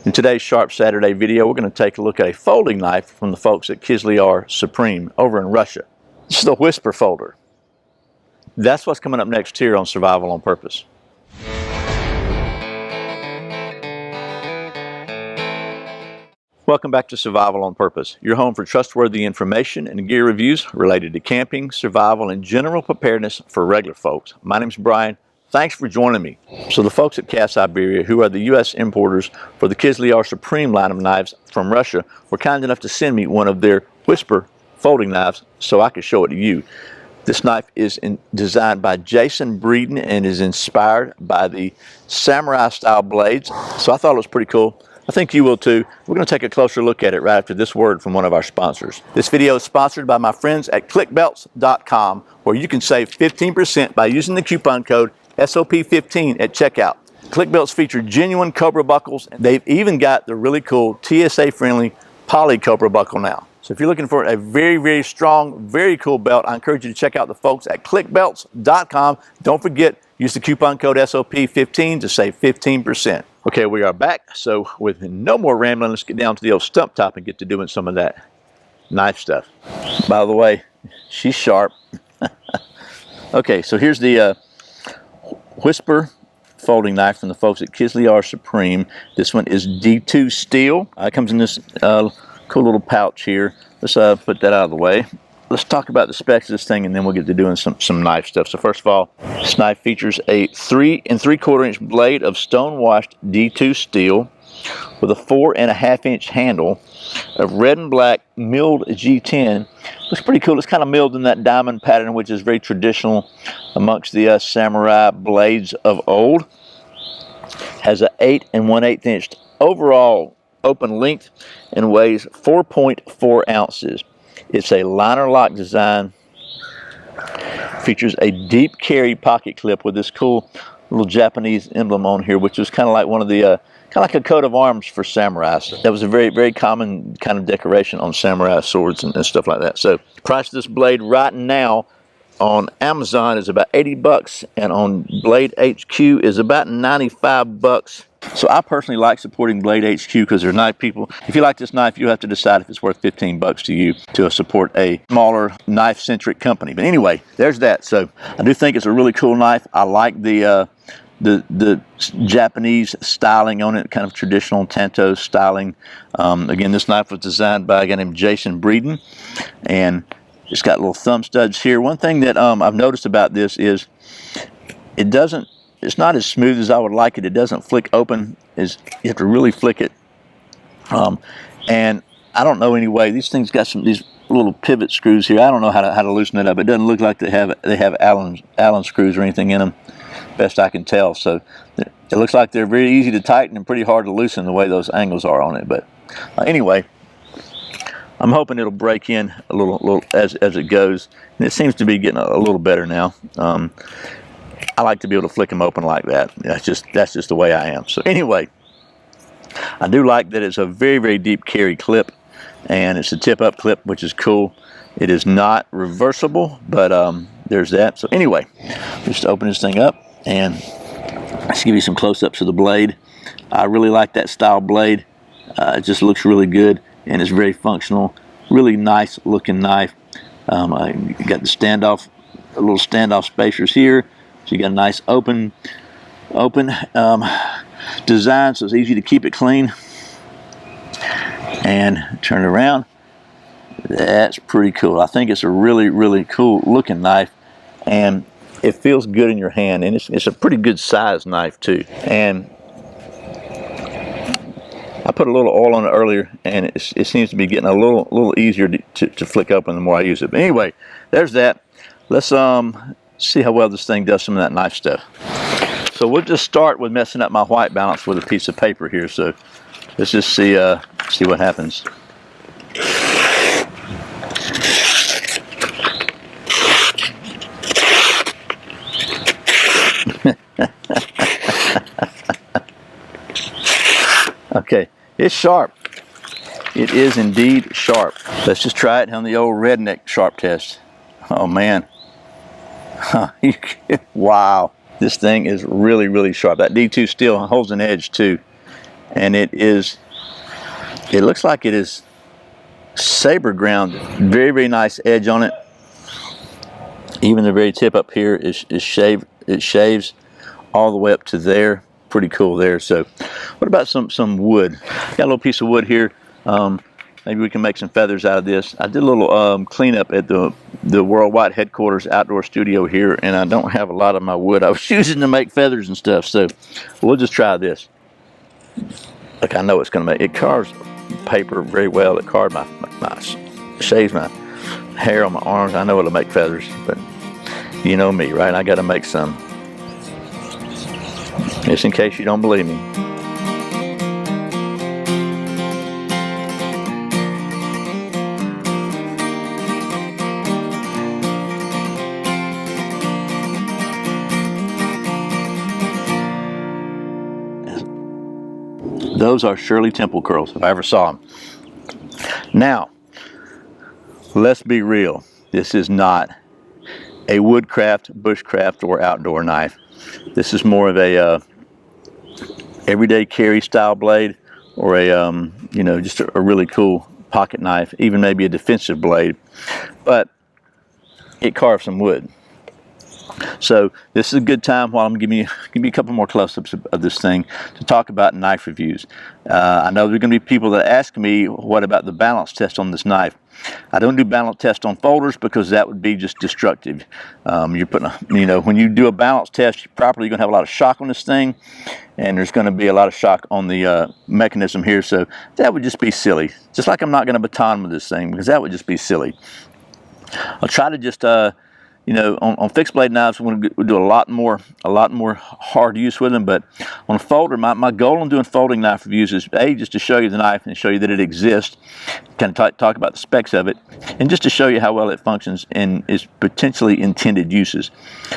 In today's Sharp Saturday video, we're going to take a look at a folding knife from the folks at Kizlyar Supreme over in Russia. This is the Whisper folder. That's what's coming up next here on Survival on Purpose. Welcome back to Survival on Purpose, your home for trustworthy information and gear reviews related to camping, survival, and general preparedness for regular folks. My name's Brian. Thanks for joining me. So the folks at Cast Siberia, who are the U.S. importers for the Kizlyar Supreme line of knives from Russia, were kind enough to send me one of their Whisper folding knives so I could show it to you. This knife is designed by Jason Breeden and is inspired by the samurai style blades. So I thought it was pretty cool. I think you will too. We're going to take a closer look at it right after this word from one of our sponsors. This video is sponsored by my friends at clickbelts.com, where you can save 15% by using the coupon code SOP15 at checkout. ClickBelts feature genuine Cobra buckles, and they've even got the really cool TSA-friendly poly Cobra buckle now. So if you're looking for a very, very strong, very cool belt, I encourage you to check out the folks at clickbelts.com. Don't forget, use the coupon code SOP15 to save 15%. Okay, we are back. So with no more rambling, let's get down to the old stump top and get to doing some of that knife stuff. By the way, she's sharp. Okay, so here's the Whisper folding knife from the folks at Kizlyar Supreme. This one is D2 steel. It comes in this cool little pouch here. Let's put that out of the way. Let's talk about the specs of this thing, and then we'll get to doing some knife stuff. So first of all, this knife features a 3 3/4 inch blade of stone-washed D2 steel with a 4 1/2 inch handle of red and black milled G10. Looks pretty cool. It's kind of milled in that diamond pattern, which is very traditional amongst the samurai blades of old. Has a 8 1/8 inch overall open length and weighs 4.4 ounces. It's a liner lock design. Features a deep carry pocket clip with this cool little Japanese emblem on here, which was kind of like one of the kind of like a coat of arms for samurais. That was a very, very common kind of decoration on samurai swords and stuff like that. So the price of this blade right now on Amazon is about 80 bucks, and on Blade HQ is about 95 bucks. So I personally like supporting Blade HQ because they're knife people. If you like this knife, you have to decide if it's worth 15 bucks to you to support a smaller knife-centric company. But anyway, there's that. So I do think it's a really cool knife. I like the Japanese styling on it, kind of traditional tanto styling. Again, this knife was designed by a guy named Jason Breeden, and it's got little thumb studs here. One thing that I've noticed about this is it's not as smooth as I would like it. It doesn't flick open. You have to really flick it. And I don't know anyway. These things got these little pivot screws here. I don't know how to loosen it up. It doesn't look like they have Allen screws or anything in them, best I can tell. So it looks like they're very easy to tighten and pretty hard to loosen the way those angles are on it. But anyway, I'm hoping it'll break in a little as it goes, and it seems to be getting a little better now. I like to be able to flick them open like that. That's just the way I am. So anyway, I do like that it's a very, very deep carry clip, and it's a tip-up clip, which is cool. It is not reversible, but there's that. So anyway, just open this thing up, and let's give you some close-ups of the blade. I really like that style blade. It just looks really good, and it's very functional. Really nice looking knife. You got the little standoff spacers here. So you got a nice open design, so it's easy to keep it clean. And turn it around. That's pretty cool. I think it's a really, really cool looking knife, and it feels good in your hand, and it's a pretty good size knife too. And I put a little oil on it earlier, and it seems to be getting a little easier to flick open the more I use it. But anyway, there's that. Let's see how well this thing does some of that knife stuff. So we'll just start with messing up my white balance with a piece of paper here. So let's just see what happens. Okay, it's sharp. It is indeed sharp. Let's just try it on the old redneck sharp test. Oh man. Wow. This thing is really, really sharp. That D2 steel holds an edge too. and it looks like it is saber grounded. Very, very nice edge on it. Even the very tip up here is shaved. It shaves all the way up to there. Pretty cool there. So what about some wood? Got a little piece of wood here. Maybe we can make some feathers out of this. I did a little cleanup at the Worldwide Headquarters outdoor studio here, and I don't have a lot of my wood I was using to make feathers and stuff, so we'll just try this. Look, I know it's going to make, it carves paper very well. It carved shaves my hair on my arms. I know it'll make feathers, but you know me, right? I got to make some. Just in case you don't believe me. Those are Shirley Temple curls, if I ever saw them. Now, let's be real. This is not a woodcraft, bushcraft, or outdoor knife. This is more of a everyday carry style blade, or a you know, just a really cool pocket knife, even maybe a defensive blade. But it carves some wood. So this is a good time while I'm giving you a couple more close-ups of this thing to talk about knife reviews. I know there are going to be people that ask me, what about the balance test on this knife? I don't do balance test on folders because that would be just destructive. You're putting, you know, when you do a balance test properly, you're going to have a lot of shock on this thing, and there's going to be a lot of shock on the mechanism here. So that would just be silly. Just like I'm not going to baton with this thing, because that would just be silly. I'll try to just you know, on fixed blade knives, we're going to do a lot more hard use with them. But on a folder, my goal on doing folding knife reviews is just to show you the knife and show you that it exists, kind of talk about the specs of it, and just to show you how well it functions in its potentially intended uses,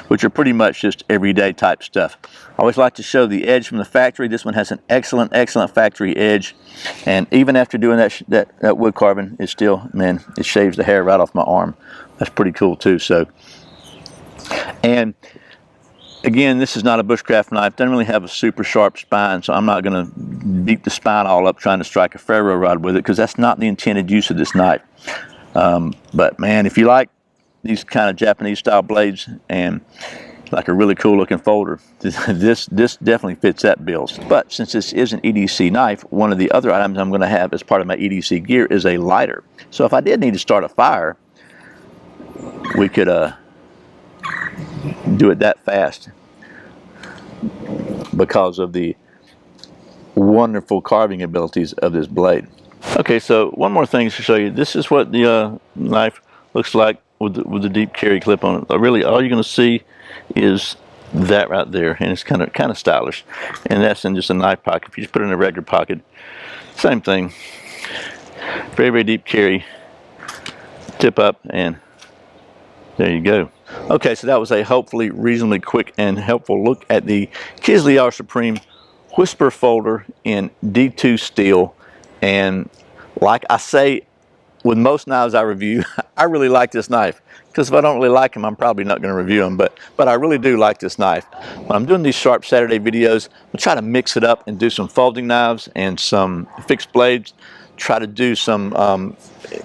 which are pretty much just everyday type stuff. I always like to show the edge from the factory. This one has an excellent factory edge, and even after doing that wood carving, it still, man, it shaves the hair right off my arm. That's pretty cool too. So, and again, this is not a bushcraft knife. Doesn't really have a super sharp spine, so I'm not going to beat the spine all up trying to strike a ferro rod with it, because that's not the intended use of this knife. But man, if you like these kind of Japanese style blades and like a really cool looking folder, this definitely fits that bill. But since this is an EDC knife, one of the other items I'm going to have as part of my EDC gear is a lighter. So if I did need to start a fire, we could do it that fast because of the wonderful carving abilities of this blade. Okay, so one more thing to show you. This is what the knife looks like with the deep carry clip on it. Really, all you're going to see is that right there, and it's kind of stylish. And that's in just a knife pocket. If you just put it in a regular pocket, same thing. Very, very deep carry, tip up, and there you go. Okay, so that was a hopefully reasonably quick and helpful look at the Kizlyar Supreme Whisper folder in D2 steel. And like I say with most knives I review, I really like this knife, because if I don't really like them, I'm probably not going to review them, but I really do like this knife. When I'm doing these Sharp Saturday videos, I'll try to mix it up and do some folding knives and some fixed blades, try to do some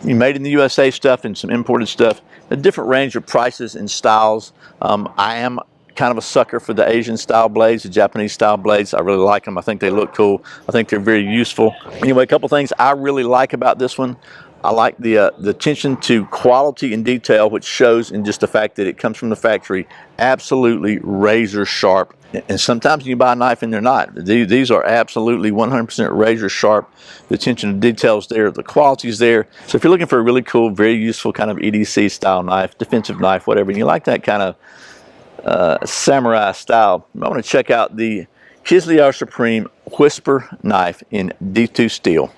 made in the USA stuff and some imported stuff, a different range of prices and styles. I am kind of a sucker for the Asian style blades, the Japanese style blades. I really like them. I think they look cool. I think they're very useful. Anyway, a couple things I really like about this one. I like the attention to quality and detail, which shows in just the fact that it comes from the factory, absolutely razor sharp. And sometimes you buy a knife and they're not. These are absolutely 100% razor sharp. The attention to detail is there, the quality is there. So if you're looking for a really cool, very useful kind of EDC style knife, defensive knife, whatever, and you like that kind of samurai style, I want to check out the Kizlyar Supreme Whisper knife in D2 steel.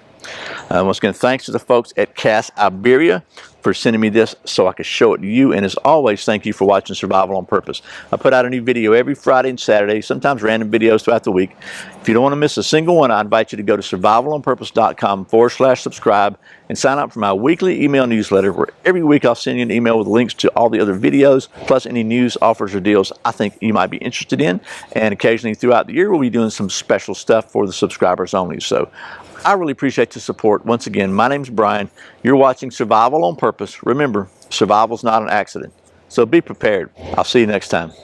Once again, thanks to the folks at Cast Iberia for sending me this so I could show it to you. And as always, thank you for watching Survival on Purpose. I put out a new video every Friday and Saturday, sometimes random videos throughout the week. If you don't want to miss a single one, I invite you to go to survivalonpurpose.com/subscribe and sign up for my weekly email newsletter, where every week I'll send you an email with links to all the other videos, plus any news, offers, or deals I think you might be interested in. And occasionally throughout the year, we'll be doing some special stuff for the subscribers only. So I really appreciate the support. Once again, my name's Brian. You're watching Survival on Purpose. Remember, survival's not an accident. So be prepared. I'll see you next time.